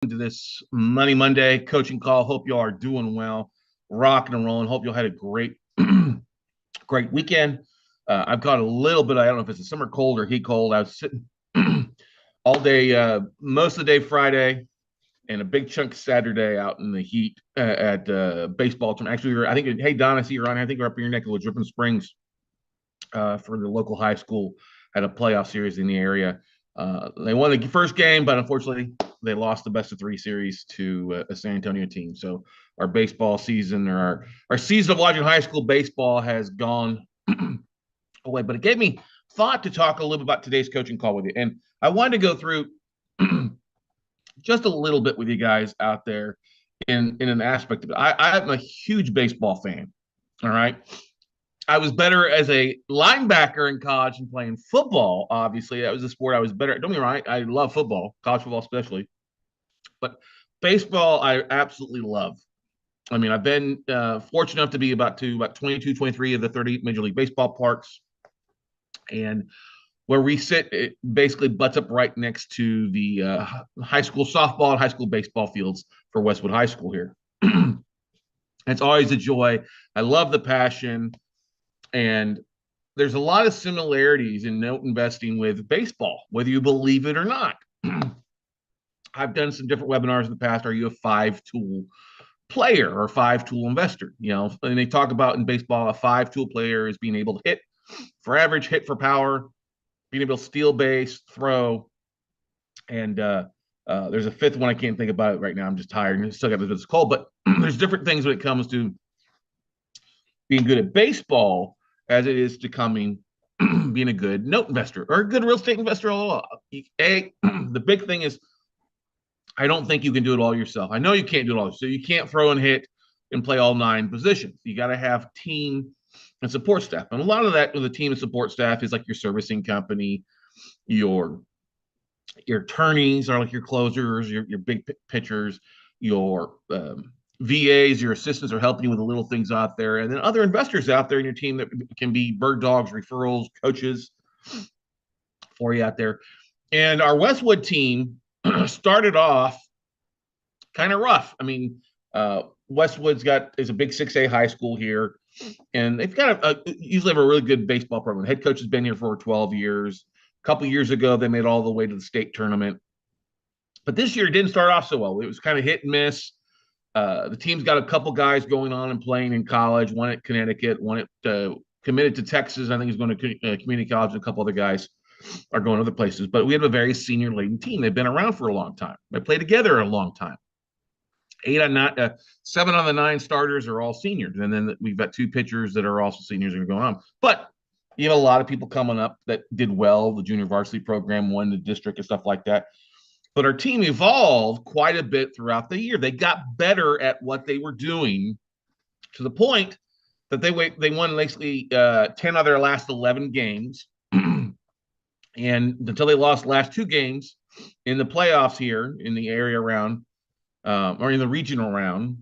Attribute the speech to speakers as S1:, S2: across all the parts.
S1: to this Money Monday coaching call. Hope y'all are doing well, rocking and rolling. Hope y'all had a great, great weekend. I've got a little bit. I don't know if it's a summer cold or heat cold. I was sitting all day, most of the day Friday, and a big chunk of Saturday out in the heat at baseball tournament. Actually, I think. Hey, Don, I see you're on. I think you're up in your neck of the Dripping Springs for the local high school. Had a playoff series in the area. They won the first game, but unfortunately, they lost the best of three series to a San Antonio team. So our baseball season, or our season of watching high school baseball, has gone away. But it gave me thought to talk a little bit about today's coaching call with you, and I wanted to go through just a little bit with you guys out there in an aspect of it. I'm a huge baseball fan. All right. I was better as a linebacker in college and playing football. Obviously, that was a sport I was better at. Don't get me wrong, I love football, college football especially, but baseball I absolutely love. I mean, I've been fortunate enough to be about 22, 23 of the 30 Major League Baseball parks, and where we sit, it basically butts up right next to the high school softball and high school baseball fields for Westwood High School here. It's always a joy. I love the passion. And there's a lot of similarities in note investing with baseball, whether you believe it or not. I've done some different webinars in the past. Are you a five-tool player or five-tool investor? You know, and they talk about in baseball, a five-tool player is being able to hit for average, hit for power, being able to steal base, throw, and there's a fifth one. I can't think about it right now. I'm just tired and still got this cold. But there's different things when it comes to being good at baseball as it is to being a good note investor or a good real estate investor. The big thing is I don't think you can do it all yourself. I know you can't do it all. So you can't throw and hit and play all nine positions. You got to have team and support staff. And a lot of that with the team and support staff is like your servicing company, your attorneys are like your closers, your big pitchers, your VAs, your assistants are helping you with the little things out there, and then other investors out there in your team that can be bird dogs, referrals, coaches for you out there. And our Westwood team started off kind of rough. I mean, Westwood's is a big 6A high school here, and they've got usually have a really good baseball program. The head coach has been here for 12 years. A couple years ago, they made all the way to the state tournament. But this year it didn't start off so well. It was kind of hit and miss. The team's got a couple guys going on and playing in college, one at Connecticut, one at committed to Texas. I think he's going to community college, and a couple other guys are going other places. But we have a very senior laden team. They've been around for a long time. They play together a long time. 7 on the 9 starters are all seniors. And then we've got 2 pitchers that are also seniors that are going on. But you have a lot of people coming up that did well. The junior varsity program won the district and stuff like that. But our team evolved quite a bit throughout the year. They got better at what they were doing to the point that they won basically 10 of their last 11 games. And until they lost the last 2 games in the playoffs here in the area round, or in the regional round,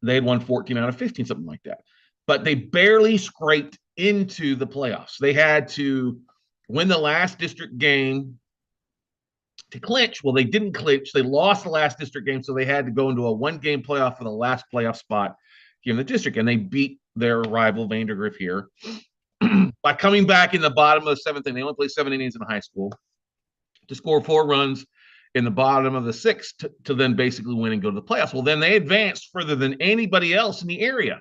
S1: they had won 14 out of 15, something like that. But they barely scraped into the playoffs. They had to win the last district game to clinch. Well, they didn't clinch. They lost the last district game, so they had to go into a 1-game playoff for the last playoff spot here in the district, and they beat their rival Vandergrift here by coming back in the bottom of the 7th inning. They only played 7 innings in high school to score 4 runs in the bottom of the 6th to then basically win and go to the playoffs. Well, then they advanced further than anybody else in the area.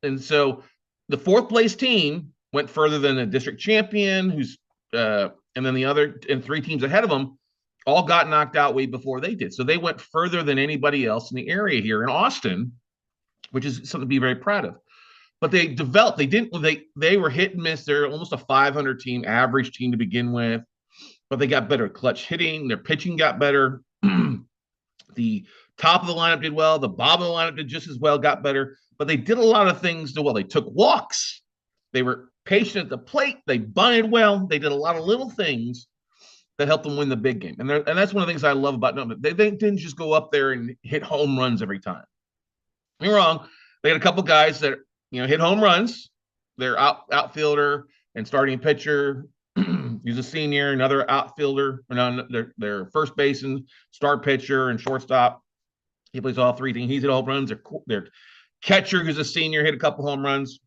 S1: And so the 4th place team went further than the district champion, and then the other and 3 teams ahead of them all got knocked out way before they did. So they went further than anybody else in the area here in Austin, which is something to be very proud of. But they developed. They were hit and miss. They're almost a 500 team, average team to begin with, but they got better clutch hitting. Their pitching got better. The top of the lineup did well. The bottom of the lineup did just as well, got better. But they did a lot of things well. They took walks. They were patient at the plate. They bunted well. They did a lot of little things that helped them win the big game. And that's one of the things I love about them. They didn't just go up there and hit home runs every time. Don't get me wrong. They had a couple guys that hit home runs. Their outfielder and starting pitcher He's a senior, another outfielder, their first baseman, start pitcher, and shortstop. He plays all three things. He's hit home runs. Their catcher, who's a senior, hit a couple home runs.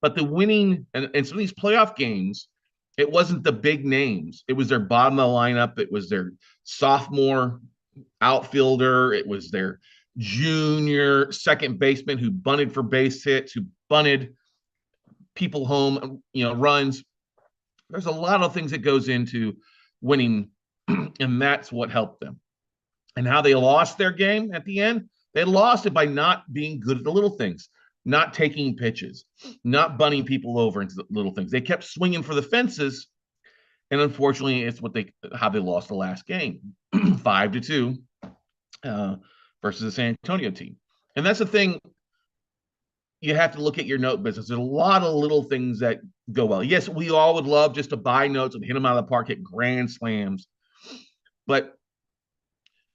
S1: But the winning and some of these playoff games, it wasn't the big names. It was their bottom of the lineup. It was their sophomore outfielder. It was their junior second baseman who bunted for base hits, who bunted people home, runs. There's a lot of things that goes into winning, and that's what helped them. And how they lost their game at the end, they lost it by not being good at the little things, not taking pitches, not bunting people over into the little things. They kept swinging for the fences, and unfortunately, it's how they lost the last game, 5-2, versus the San Antonio team. And that's the thing. You have to look at your note business. There's a lot of little things that go well. Yes, we all would love just to buy notes and hit them out of the park, hit grand slams, but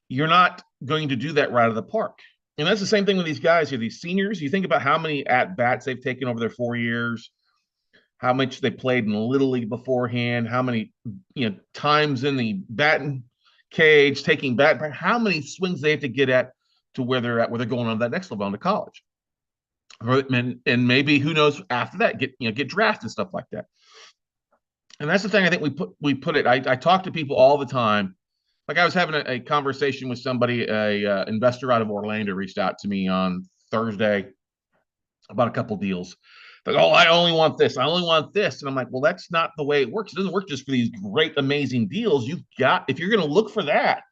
S1: you're not going to do that right out of the park. And that's the same thing with these guys here, these seniors. You think about how many at-bats they've taken over their 4 years, how much they played in the Little League beforehand, how many times in the batting cage, taking bat, how many swings they have to get at to where they're at, where they're going on that next level on to college. And maybe, who knows, after that, get drafted and stuff like that. And that's the thing I think we put it. I talk to people all the time. Like, I was having a conversation with somebody, a investor out of Orlando reached out to me on Thursday about a couple deals. Like, oh, I only want this. I only want this. And I'm like, well, that's not the way it works. It doesn't work just for these great, amazing deals. If you're going to look for that,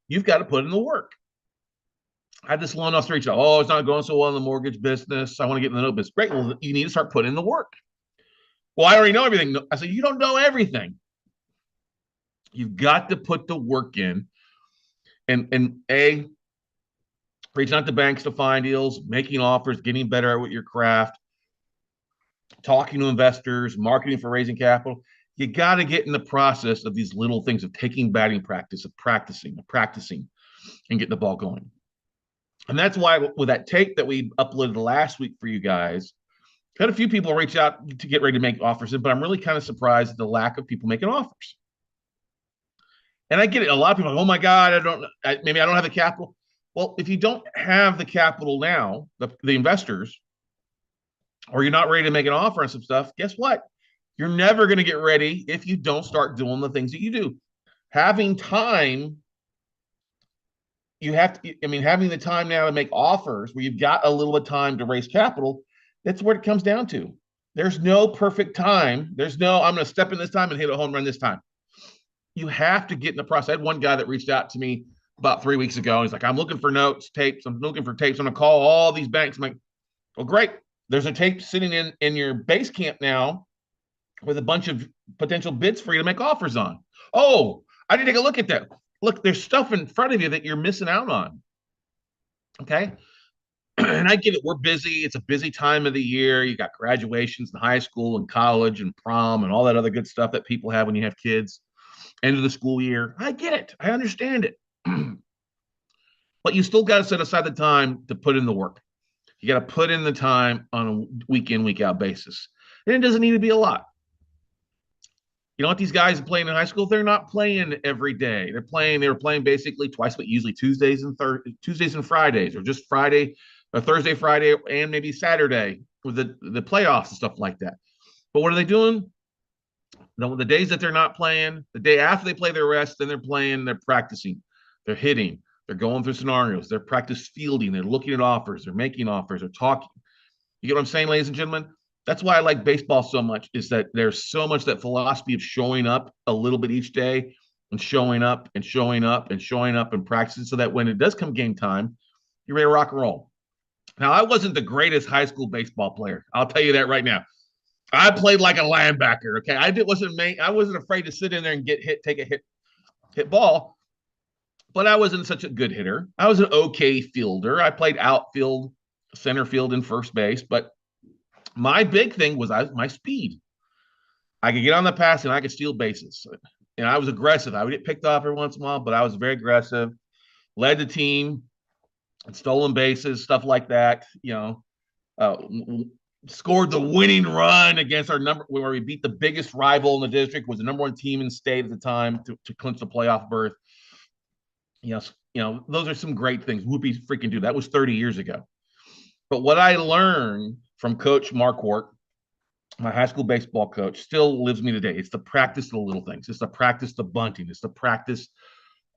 S1: you've got to put in the work. I had this loan officer reach out. Oh, it's not going so well in the mortgage business. I want to get in the note business. Great. Well, you need to start putting in the work. Well, I already know everything. I said, you don't know everything. You've got to put the work in, and reaching out to banks to find deals, making offers, getting better at your craft, talking to investors, marketing for raising capital. You got to get in the process of these little things of taking batting practice, of practicing, and get the ball going. And that's why with that tape that we uploaded last week for you guys, had a few people reach out to get ready to make offers, but I'm really kind of surprised at the lack of people making offers. And I get it. A lot of people are like, oh my God, maybe I don't have the capital. Well, if you don't have the capital now, the investors, or you're not ready to make an offer on some stuff, guess what? You're never going to get ready if you don't start doing the things that you do. Having time, having the time now to make offers where you've got a little bit of time to raise capital, that's what it comes down to. There's no perfect time. There's no, I'm going to step in this time and hit a home run this time. You have to get in the process. I had one guy that reached out to me about 3 weeks ago. He's like, I'm looking for notes, tapes. I'm looking for tapes. I'm going to call all these banks. I'm like, well, great. There's a tape sitting in your base camp now with a bunch of potential bids for you to make offers on. Oh, I didn't take a look at that. Look, there's stuff in front of you that you're missing out on. Okay. And I get it. We're busy. It's a busy time of the year. You got graduations in high school and college and prom and all that other good stuff that people have when you have kids. End of the school year. I get it. I understand it. But you still got to set aside the time to put in the work. You got to put in the time on a week in, week out basis. And it doesn't need to be a lot. You know what these guys are playing in high school? They're not playing every day. They were playing basically twice, but usually Tuesdays and Fridays, or just Friday, or Thursday, Friday, and maybe Saturday with the playoffs and stuff like that. But what are they doing? The days that they're not playing, the day after they play their rest, then they're practicing, they're hitting, they're going through scenarios, they're practice fielding, they're looking at offers, they're making offers, they're talking. You get what I'm saying, ladies and gentlemen? That's why I like baseball so much, is that there's so much that philosophy of showing up a little bit each day and showing up and showing up and showing up and practicing so that when it does come game time, you're ready to rock and roll. Now, I wasn't the greatest high school baseball player. I'll tell you that right now. I played like a linebacker. Okay. I wasn't afraid to sit in there and take a hit ball, but I wasn't such a good hitter. I was an okay fielder. I played outfield, center field, and first base, but my big thing was my speed. I could get on the pass and I could steal bases. And I was aggressive. I would get picked off every once in a while, but I was very aggressive, led the team, and stolen bases, stuff like that. scored the winning run against our number where we beat the biggest rival in the district, was the number one team in the state at the time to clinch the playoff berth. Yes, those are some great things. Whoopie freaking do. That was 30 years ago. But what I learned from Coach Mark Wart, my high school baseball coach, still lives me today. It's the practice of the little things. It's the practice of bunting. It's the practice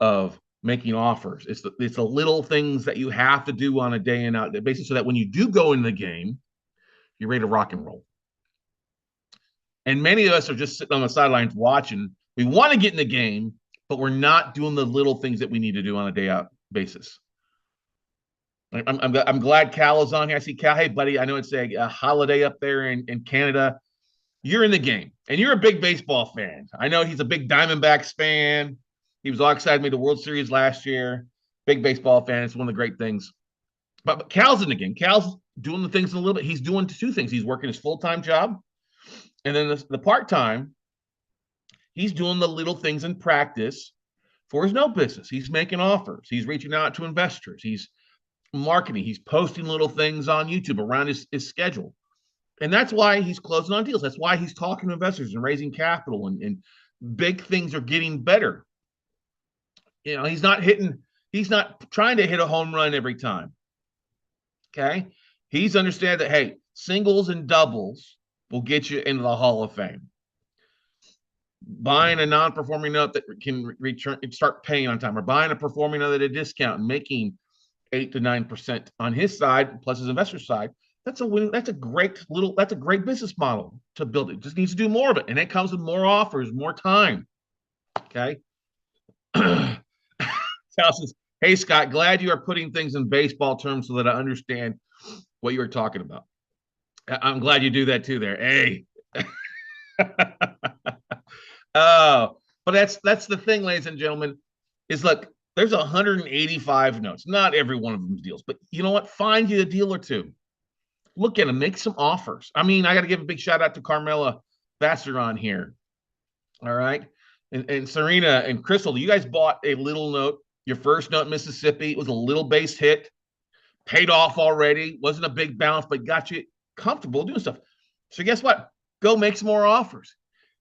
S1: of making offers. It's the little things that you have to do on a day in out basis so that when you do go in the game, you're ready to rock and roll. And many of us are just sitting on the sidelines watching. We want to get in the game, but we're not doing the little things that we need to do on a day out basis. I'm glad Cal is on here. I see Cal. Hey, buddy, I know it's a holiday up there in Canada. You're in the game, and you're a big baseball fan. I know he's a big Diamondbacks fan. He was all excited to make the World Series last year. Big baseball fan. It's one of the great things. But Cal's in the game. Cal's doing the things a little bit. He's doing two things. He's working his full-time job, and then the part-time, he's doing the little things in practice for his note business. He's making offers. He's reaching out to investors. He's marketing. He's posting little things on YouTube around his schedule. And that's why he's closing on deals. That's why he's talking to investors and raising capital, and big things are getting better. He's not trying to hit a home run every time. Okay. He's understand that, hey, singles and doubles will get you into the Hall of Fame. Buying a non-performing note that can return and start paying on time, or buying a performing note at a discount and making 8 to 9% on his side plus his investor side. That's a great business model to build. It just needs to do more of it, and it comes with more offers, more time. Okay. Says, hey Scott, glad you are putting things in baseball terms so that I understand what you were talking about. I'm glad you do that too. There, hey. But that's the thing, ladies and gentlemen. Is look, there's 185 notes. Not every one of them deals, but you know what? Find you a deal or two. Look at them, make some offers. I mean, I got to give a big shout out to Carmela Vassar on here. All right. And Serena and Crystal, you guys bought a little note, your first note in Mississippi. It was a little base hit, paid off already. Wasn't a big balance, but got you comfortable doing stuff. So guess what? Go make some more offers.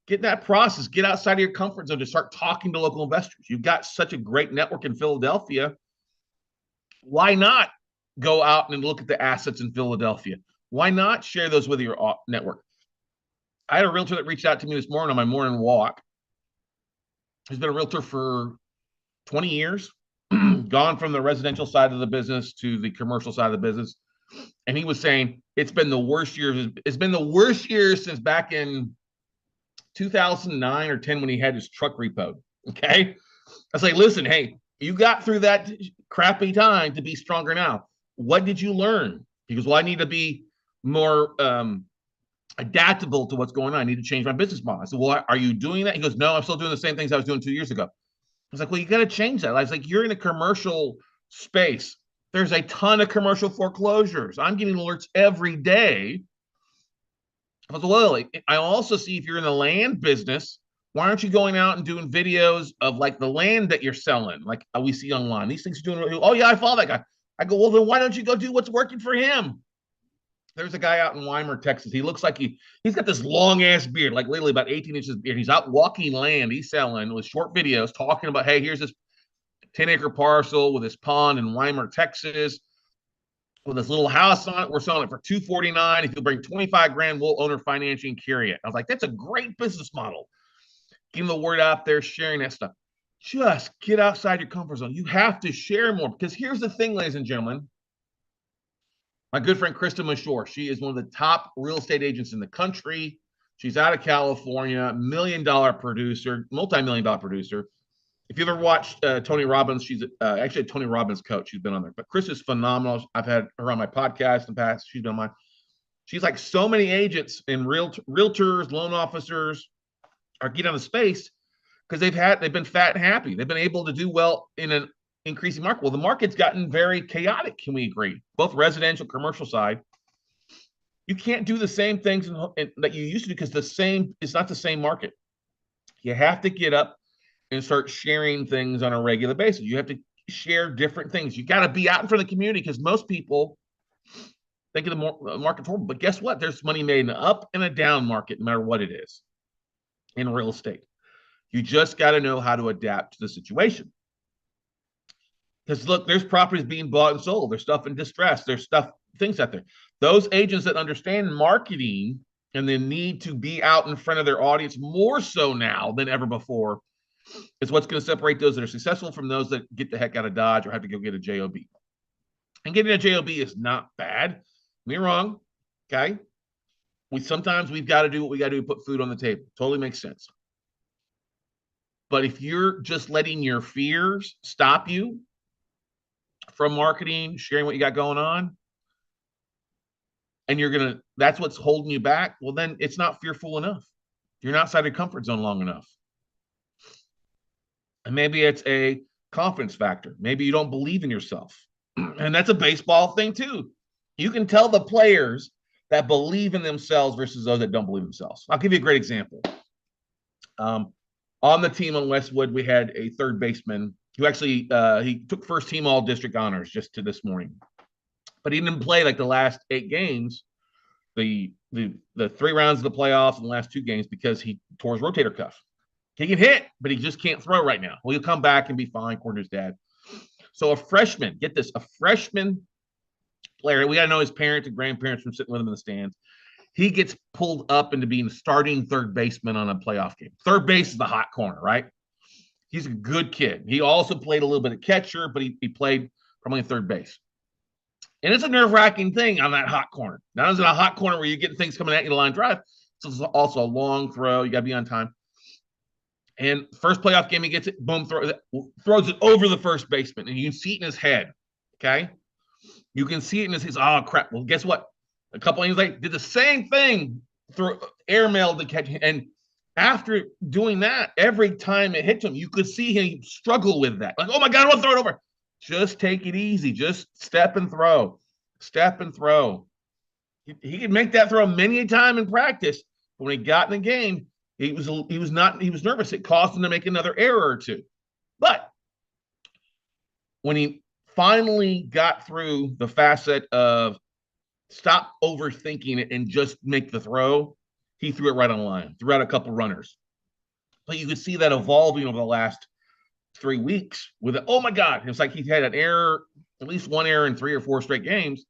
S1: Get in that process. Get outside of your comfort zone to start talking to local investors. You've got such a great network in Philadelphia. Why not go out and look at the assets in Philadelphia? Why not share those with your network? I had a realtor that reached out to me this morning on my morning walk. He's been a realtor for 20 years, gone from the residential side of the business to the commercial side of the business. And he was saying it's been the worst years. It's been the worst years since back in 2009 or 10 when he had his truck repoed. Okay. I was like, listen, hey, you got through that crappy time to be stronger now. What did you learn? He goes, well, I need to be more adaptable to what's going on. I need to change my business model. I said, well, are you doing that? He goes, no, I'm still doing the same things I was doing 2 years ago. I was like, well, you got to change that. I was like, you're in a commercial space. There's a ton of commercial foreclosures. I'm getting alerts every day. I was like, well, I also see if you're in the land business, why aren't you going out and doing videos of like the land that you're selling? Like we see online, these things are doing really, oh yeah, I follow that guy. I go, well, then why don't you go do what's working for him? There's a guy out in Weimar, Texas. He looks like he's got this long ass beard, like literally about 18 inches beard. He's out walking land. He's selling with short videos talking about, hey, here's this 10-acre parcel with this pond in Weimar, Texas, with this little house on it. We're selling it for $249. If you bring 25 grand, we'll owner financing carry it. I was like, that's a great business model. Getting the word out there, sharing that stuff. Just get outside your comfort zone. You have to share more because here's the thing, ladies and gentlemen. My good friend Krista Mashore, she is one of the top real estate agents in the country. She's out of California, $1 million producer, multi-million-dollar producer. If you've ever watched Tony Robbins, she's actually a Tony Robbins coach. She's been on there. But Chris is phenomenal. I've had her on my podcast in the past. She's been on mine. She's like so many agents and realtors, loan officers are getting on the space because they've been fat and happy. They've been able to do well in an increasing market. Well, the market's gotten very chaotic. Can we agree? Both residential, commercial side. You can't do the same things that you used to do because it's not the same market. You have to get up and start sharing things on a regular basis. You have to share different things. You got to be out in front of the community because most people think of the market's horrible. But guess what? There's money made in an up and a down market, no matter what it is in real estate. You just got to know how to adapt to the situation. Because look, there's properties being bought and sold. There's stuff in distress. There's stuff, things out there. Those agents that understand marketing and the need to be out in front of their audience more so now than ever before is what's going to separate those that are successful from those that get the heck out of Dodge or have to go get a job. And getting a job is not bad. Don't get me wrong. Okay. Sometimes we've got to do what we got to do to put food on the table. Totally makes sense. But if you're just letting your fears stop you from marketing, sharing what you got going on, and that's what's holding you back, well, then it's not fearful enough. You're not outside your comfort zone long enough. And maybe it's a confidence factor. Maybe you don't believe in yourself. And that's a baseball thing too. You can tell the players that believe in themselves versus those that don't believe in themselves. I'll give you a great example. On the team on Westwood, we had a third baseman who actually he took first team all district honors just to this morning, but he didn't play like the last 8 games, the 3 rounds of the playoffs and the last 2 games because he tore his rotator cuff. He can hit, but he just can't throw right now. Well, he'll come back and be fine, according to his dad. So a freshman, get this, a freshman player, we got to know his parents and grandparents from sitting with him in the stands. He gets pulled up into being starting third baseman on a playoff game. Third base is the hot corner, right? He's a good kid. He also played a little bit of catcher, but he played probably third base. And it's a nerve-wracking thing on that hot corner. Not as in a hot corner where you get things coming at you to line drive. It's also a long throw. You got to be on time. And first playoff game, he gets it, boom, throws it over the first baseman. And you can see it in his head, okay? You can see it in his head. Oh, crap. Well, guess what? A couple innings later, did the same thing, through airmail to catch. And after doing that, every time it hit him, you could see him struggle with that. Like, oh, my God, I want to throw it over. Just take it easy. Just step and throw. Step and throw. He could make that throw many a time in practice. But when he got in the game, he was nervous. It caused him to make another error or two. But when he finally got through the facet of stop overthinking it and just make the throw, he threw it right on the line, threw out a couple runners. But you could see that evolving over the last 3 weeks with it. Oh my God. It was like he had an error, at least one error in 3 or 4 straight games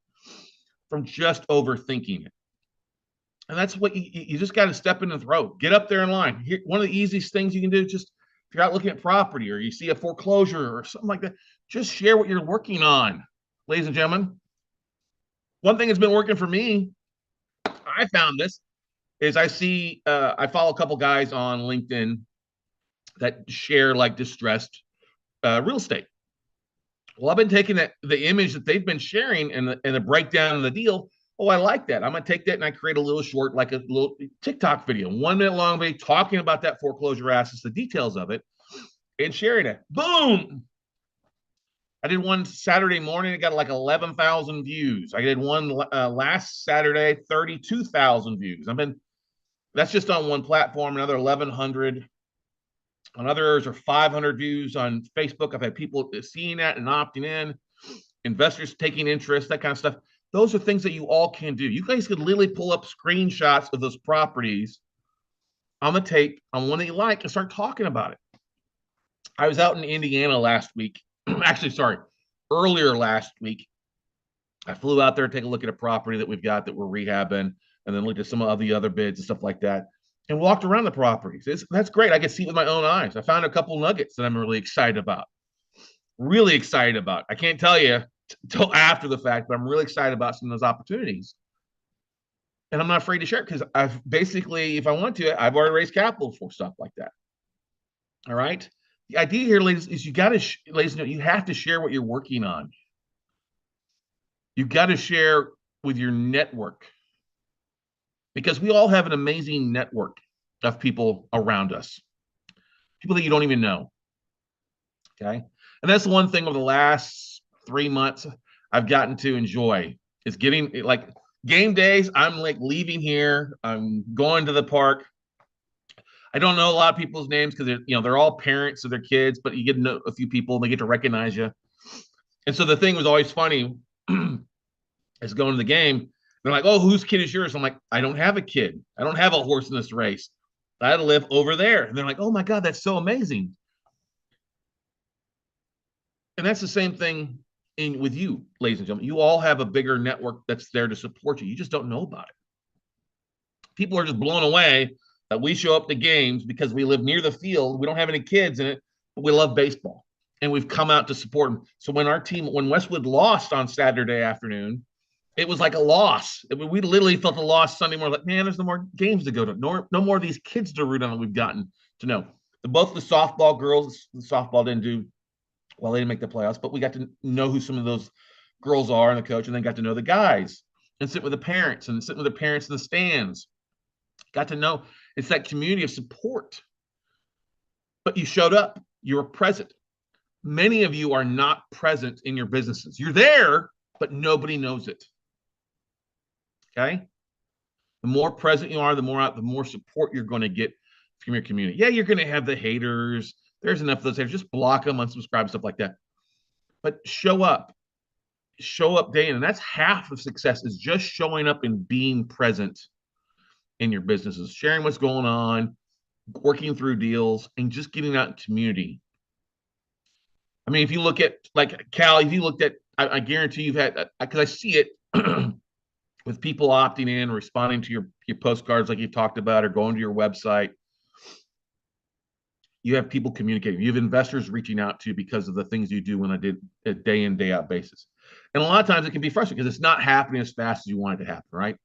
S1: from just overthinking it. And that's what you just got to step in and throw. Get up there in line. Here, one of the easiest things you can do, just if you're out looking at property or you see a foreclosure or something like that, just share what you're working on, ladies and gentlemen. One thing that's been working for me, I found this, is I follow a couple guys on LinkedIn that share like distressed real estate. Well, I've been taking the image that they've been sharing and the breakdown of the deal. Oh, I like that. I'm going to take that and I create a little short, like a little TikTok video, 1 minute long video talking about that foreclosure assets, the details of it, and sharing it. Boom. I did one Saturday morning. It got like 11,000 views. I did one last Saturday, 32,000 views. That's just on one platform, another 1,100. On others are 500 views on Facebook. I've had people seeing that and opting in, investors taking interest, that kind of stuff. Those are things that you all can do. You guys could literally pull up screenshots of those properties on the tape on one that you like and start talking about it. I was out in Indiana last week. Actually, sorry, earlier last week. I flew out there to take a look at a property that we've got that we're rehabbing and then looked at some of the other bids and stuff like that and walked around the properties. That's great. I could see it with my own eyes. I found a couple nuggets that I'm really excited about. Really excited about. I can't tell you until after the fact, but I'm really excited about some of those opportunities. And I'm not afraid to share it because I've basically, if I want to, I've already raised capital for stuff like that. All right. The idea here, ladies, is you got to, ladies and gentlemen, you have to share what you're working on. You got to share with your network because we all have an amazing network of people around us, people that you don't even know. Okay. And that's the one thing over the last 3 months I've gotten to enjoy is getting like game days. I'm like leaving here. I'm going to the park. I don't know a lot of people's names because they're all parents of their kids, but you get to know a few people and they get to recognize you. And so the thing was always funny is going to the game. They're like, oh, whose kid is yours? I'm like, I don't have a kid. I don't have a horse in this race. I live over there. And they're like, oh my God, that's so amazing. And that's the same thing with you, ladies and gentlemen. You all have a bigger network that's there to support you. You just don't know about it. People are just blown away that we show up to games because we live near the field. We don't have any kids in it, but we love baseball. And we've come out to support them. So when Westwood lost on Saturday afternoon, it was like a loss. We literally felt a loss Sunday morning. Like, man, there's no more games to go to. No more of these kids to root on that we've gotten to know. Both the softball girls, the softball didn't do well. They didn't make the playoffs, but we got to know who some of those girls are and the coach, and then got to know the guys and sit with the parents and sit with the parents in the stands. Got to know it's that community of support. But you showed up. You were present. Many of you are not present in your businesses. You're there, but nobody knows it. Okay. The more present you are, the more support you're going to get from your community. Yeah, you're going to have the haters. There's enough of those haters. Just block them, unsubscribe, stuff like that. But show up day in. And that's half of success, is just showing up and being present in your businesses, sharing what's going on, working through deals, and just getting out in community. I mean, if you look at, like, Cal, if you looked at, I guarantee you've had, because I see it with people opting in, responding to your postcards like you talked about, or going to your website. You have people communicating. You have investors reaching out to you because of the things you do on a day in, day out basis. And a lot of times it can be frustrating because it's not happening as fast as you want it to happen, right?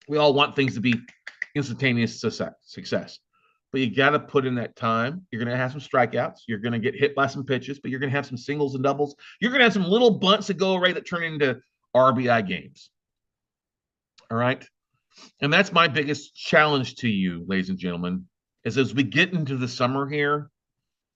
S1: We all want things to be instantaneous success. But you got to put in that time. You're going to have some strikeouts. You're going to get hit by some pitches, but you're going to have some singles and doubles. You're going to have some little bunts that go away that turn into RBI games. All right. And that's my biggest challenge to you, ladies and gentlemen, is as we get into the summer here,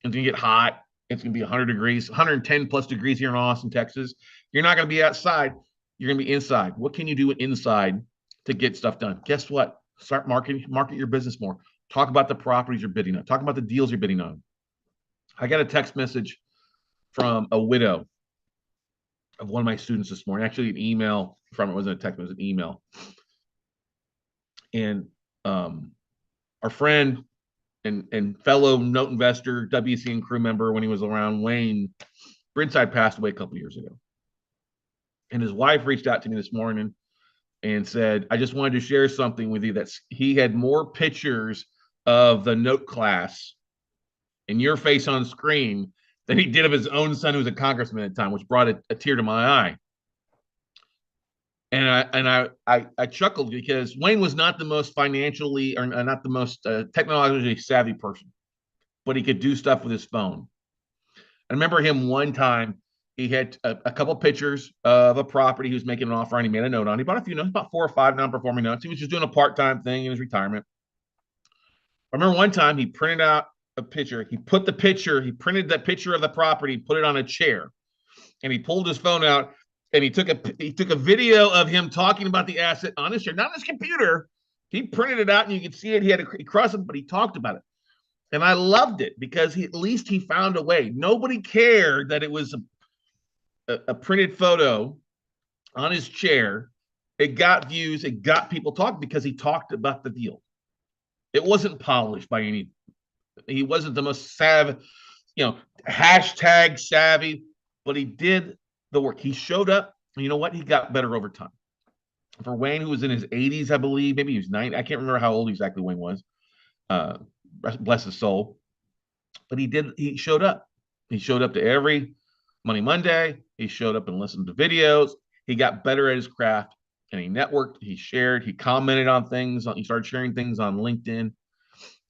S1: it's going to get hot. It's going to be 100 degrees, 110 plus degrees here in Austin, Texas. You're not going to be outside. You're going to be inside. What can you do inside to get stuff done? Guess what? Start market your business more. Talk about the properties you're bidding on. Talk about the deals you're bidding on. I got a text message from a widow of one of my students this morning. Actually, an email from it. Wasn't a text, it was an email. And our friend and fellow note investor, WCN crew member when he was around, Wayne Brinside, passed away a couple of years ago. And his wife reached out to me this morning and said, I just wanted to share something with you. He had more pictures of the note class and your face on screen than he did of his own son, who was a congressman at the time, which brought a tear to my eye. And I chuckled because Wayne was not the most financially, or not the most technologically savvy person, but he could do stuff with his phone. I remember him one time. He had a couple pictures of a property he was making an offer on. He made a note on. He bought a few notes, about 4 or 5 non-performing notes. He was just doing a part-time thing in his retirement. I remember one time he printed out a picture. He printed that picture of the property, put it on a chair, and he pulled his phone out. And he took a video of him talking about the asset on his chair, not on his computer. He printed it out, and you could see it. He crossed it, but he talked about it, and I loved it because at least he found a way. Nobody cared that it was a printed photo on his chair. It got views. It got people talking because he talked about the deal. It wasn't polished by any. He wasn't the most savvy, hashtag savvy, but he did the work. He showed up, and you know what? He got better over time. For Wayne, who was in his 80s, I believe, maybe he was 90. I can't remember how old exactly Wayne was. Bless his soul. But he showed up. He showed up to every Money Monday. He showed up and listened to videos. He got better at his craft, and he networked. He shared. He commented on things. He started sharing things on LinkedIn.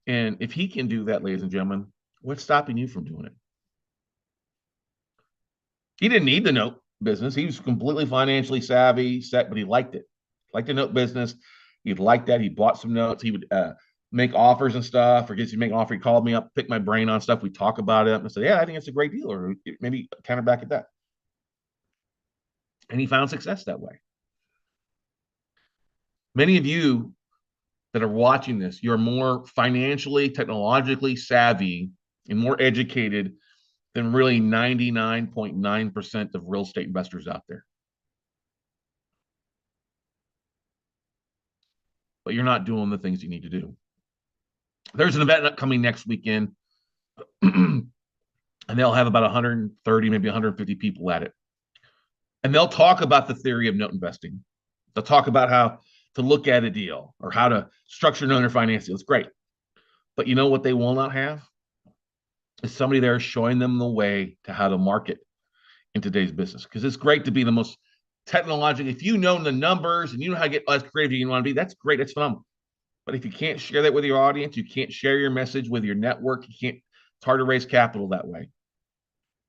S1: And if he can do that, ladies and gentlemen, what's stopping you from doing it? He didn't need the note business. He was completely financially savvy, set, but he liked it. Liked the note business. He liked that. He bought some notes. He would make offers and stuff. Or gets to make an offer. He called me up, pick my brain on stuff. We talk about it. And I said, yeah, I think it's a great deal. Or maybe counter back at that. And he found success that way. Many of you that are watching this, you're more financially, technologically savvy and more educated than really 99.9% of real estate investors out there. but you're not doing the things you need to do. There's an event coming next weekend, and they'll have about 130, maybe 150 people at it. And they'll talk about the theory of note investing. They'll talk about how to look at a deal or how to structure an owner finance deal. It's great. But you know what they will not have? Is somebody there showing them the way to how to market in today's business. Because it's great to be the most technological. If you know the numbers and you know how to get as creative as you want to be, that's great. That's phenomenal. But if you can't share that with your audience, you can't share your message with your network, you can't, it's hard to raise capital that way.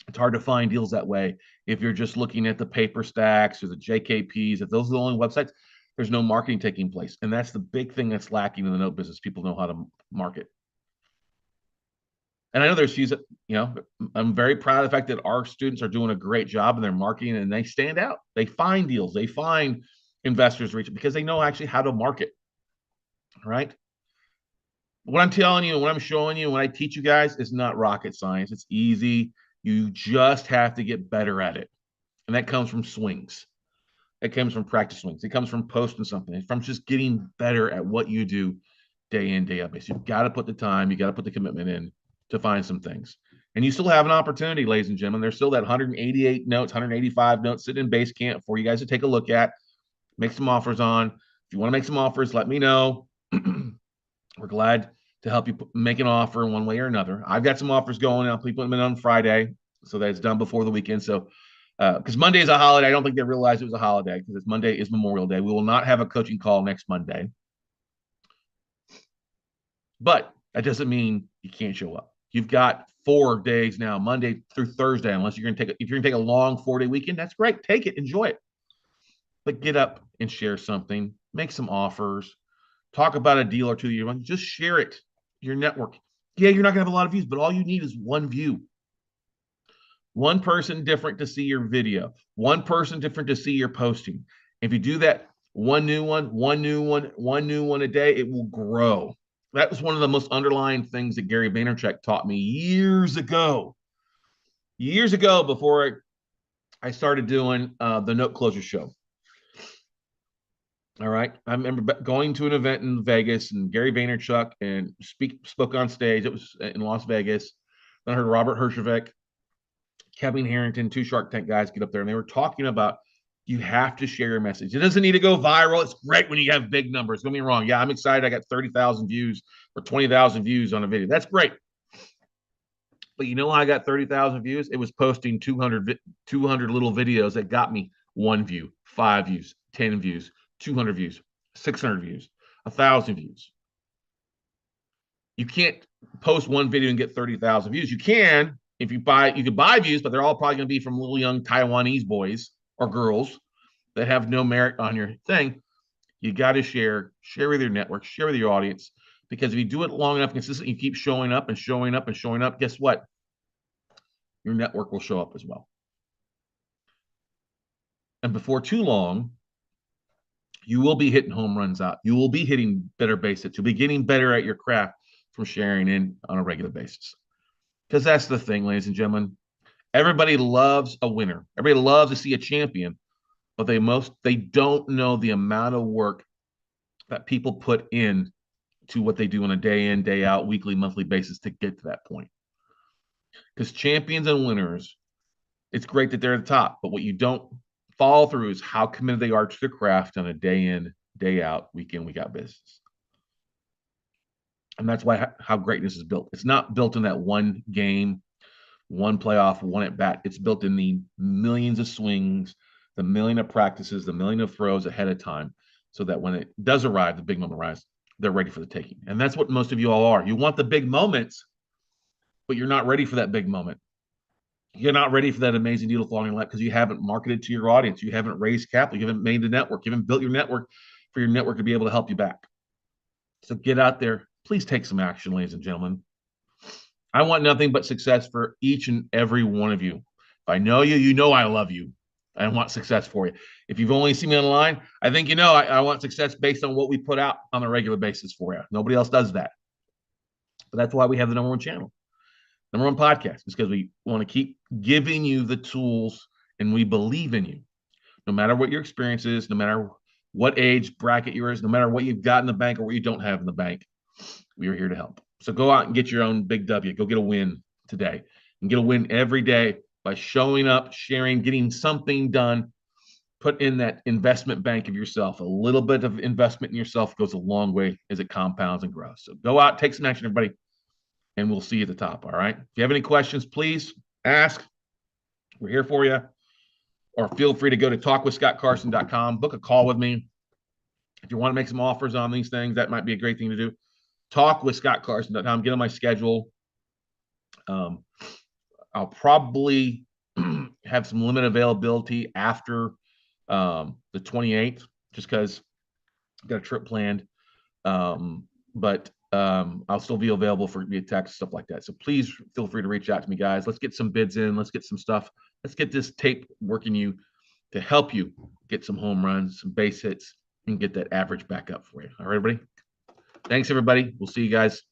S1: It's hard to find deals that way. If you're just looking at the paper stacks or the JKPs, if those are the only websites, there's no marketing taking place. And that's the big thing that's lacking in the note business. People know how to market. And I know there's few, I'm very proud of the fact that our students are doing a great job in their marketing and they stand out. They find deals, they find investors reach because they know actually how to market. Right. What I'm telling you, what I'm showing you, when I teach you guys, is not rocket science. It's easy. You just have to get better at it. And that comes from swings. It comes from practice swings. It comes from posting something. It's from just getting better at what you do day in, day out. Basically, you've got to put the time, you got to put the commitment in to find some things. And you still have an opportunity, ladies and gentlemen. There's still that 188 notes, 185 notes sitting in Basecamp for you guys to take a look at, make some offers on. If you want to make some offers, let me know. We're glad to help you make an offer in one way or another. I've got some offers going. I'll be putting them in on Friday so that it's done before the weekend. So, because Monday is a holiday, I don't think they realized it was a holiday because Monday is Memorial Day. We will not have a coaching call next Monday. But that doesn't mean you can't show up. You've got 4 days now, Monday through Thursday, unless you're going to if you're going to take a long 4-day weekend, that's great. Take it, enjoy it. But get up and share something, make some offers, talk about a deal or two you want, just share it. Your network. Yeah, you're not gonna have a lot of views, but all you need is one view. One person different to see your video, one person different to see your posting. If you do that, one new one a day, it will grow. That was one of the most underlying things that Gary Vaynerchuk taught me years ago. Years ago, before I started doing the Note Closer Show. All right. I remember going to an event in Vegas and Gary Vaynerchuk and spoke on stage. It was in Las Vegas. Then I heard Robert Herjavec, Kevin Harrington, 2 Shark Tank guys get up there and they were talking about you have to share your message. It doesn't need to go viral. It's great when you have big numbers. Don't get me wrong. Yeah, I'm excited. I got 30,000 views or 20,000 views on a video. That's great. But you know how I got 30,000 views? It was posting 200 little videos that got me 1 view, 5 views, 10 views. 200 views, 600 views, 1,000 views. You can't post one video and get 30,000 views. You can if you could buy views, but they're all probably going to be from little young Taiwanese boys or girls that have no merit on your thing. You got to share with your network, share with your audience, because if you do it long enough, consistently, you keep showing up and showing up and showing up, guess what? Your network will show up as well. And before too long, you will be hitting home runs out. You will be hitting better base hits. You'll be getting better at your craft from sharing in on a regular basis. Because that's the thing, ladies and gentlemen. Everybody loves a winner. Everybody loves to see a champion, but they don't know the amount of work that people put in to what they do on a day in, day out, weekly, monthly basis to get to that point. Because champions and winners, it's great that they're at the top, but what you don't follow through is how committed they are to their craft on a day in, day out, week in, week out business. And that's how greatness is built. It's not built in that one game, one playoff, one at bat. It's built in the millions of swings, the million of practices, the million of throws ahead of time, so that when it does arrive, the big moment arrives, they're ready for the taking. And that's what most of you all are. You want the big moments, but you're not ready for that big moment. You're not ready for that amazing deal to fall in your lap because you haven't marketed to your audience. You haven't raised capital. You haven't made the network. You haven't built your network for your network to be able to help you back. So get out there. Please take some action, ladies and gentlemen. I want nothing but success for each and every one of you. If I know you, you know I love you. I want success for you. If you've only seen me online, I think you know I want success based on what we put out on a regular basis for you. Nobody else does that. But that's why we have the #1 channel. #1 podcast is because we want to keep giving you the tools and we believe in you. No matter what your experience is, no matter what age bracket you're in, no matter what you've got in the bank or what you don't have in the bank. We are here to help. So go out and get your own big W. Go get a win today and get a win every day by showing up, sharing, getting something done. Put in that investment bank of yourself. A little bit of investment in yourself goes a long way as it compounds and grows. So go out, take some action, everybody, and we'll see you at the top. All right. If you have any questions, please ask. We're here for you. Or feel free to go to talkwithscottcarson.com, book a call with me. If you want to make some offers on these things, that might be a great thing to do. Talkwithscottcarson.com, get on my schedule. I'll probably have some limited availability after the 28th, just because I've got a trip planned. But I'll still be available for via text, stuff like that. So please feel free to reach out to me, guys. Let's get some bids in. Let's get some stuff. Let's get this tape working you to help you get some home runs, some base hits, and get that average back up for you. All right, everybody. Thanks, everybody. We'll see you guys